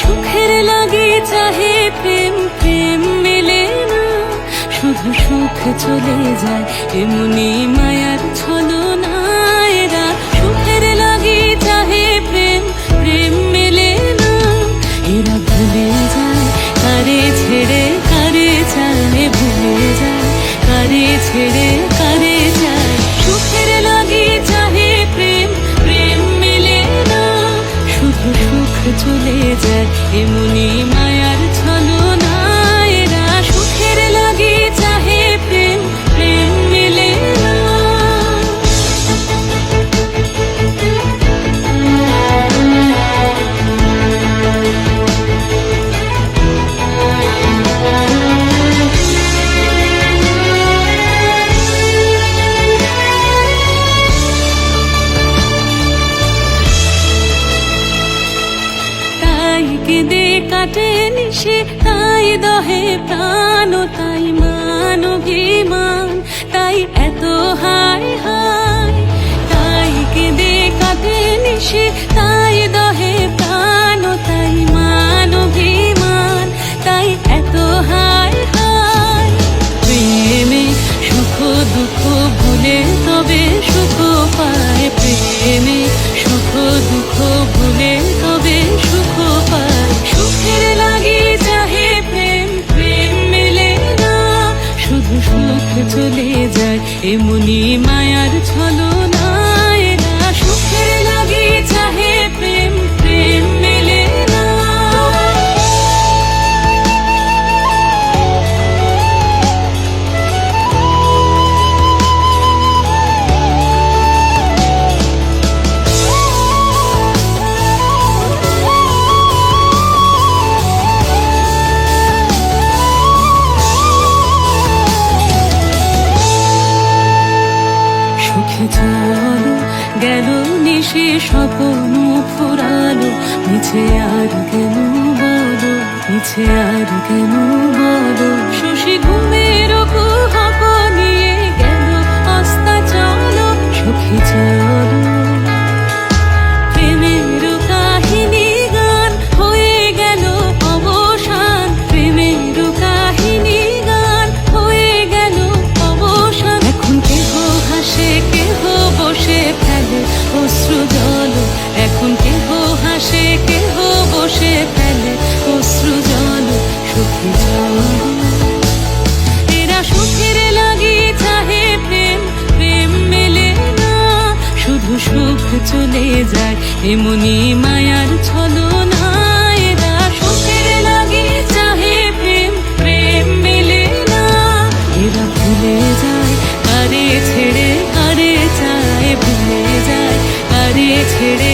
সুখের লাগি চাহে প্রেম, প্রেম মেলে না, শুধু সুখ চলে যায় এমনি মায়ার ছলনা। এরা সুখের লাগি চাহে প্রেম, প্রেম মেলে না, এরা ভুলে যায় কারে ছেড়ে কারে চায়, ভুলে যায় কারে ছেড়ে কারে চায়। সুখের লাগি চাহে প্রেম, প্রেম মেলে না, শুধু সুখ চলে যায় এমনি মায়ার ছলনা। এরা সুখের লাগি চাহে প্রেম, প্রেম মেলে না। তাই কেঁদে কাটে নিশে, তাই দহে প্রাণ, তাই মান অভিমান, তাই এত হায় হায়। তাই কেঁদে কাটে নিশে, তাই দহে প্রাণ, তাই মান অভিমান, তাই এত হায় হায়। প্রেমে সুখ দুঃখ ভুলে তবে সুখ পায়, প্রেমে সুখ দুঃখ ভুলে তবে সুখ পায়। সুখের লাগি চাহে প্রেম, প্রেম মেলে না, শুধু সুখ চলে যায় এমনি মায়ার ছলনা। এরা সুখের লাগি চাহে প্রেম, প্রেম মেলে না। সুখে চলো গেল নিশে স্বপ্ন ফুরালো, মিছে আর কেন বলো, মিছে আর কেন বলো। শশী ঘুমের কুহক নিয়ে গেল অস্তা চলো, সুখে চলো। প্রেমের কাহিনী গান হয়ে গেল অবসান, প্রেমের কাহিনী গান হয়ে গেল অবসান। এখন কেহ হাসে কেহ বসে ফেলে অশ্রু জল, এখন কেহ হাসে কেহ বসে ফেলে অশ্রু জল। সুখে চলো। এরা সুখের লাগি চাহে প্রেম, প্রেম মেলে না, শুধু সুখ চলে যায় এমনি মায়ার ছলনা। এরা সুখের লাগি চাহে প্রেম, প্রেম মেলে না, এরা ভুলে যায় কারে ছেড়ে কারে চায়, ভুলে যায় কারে ছেড়ে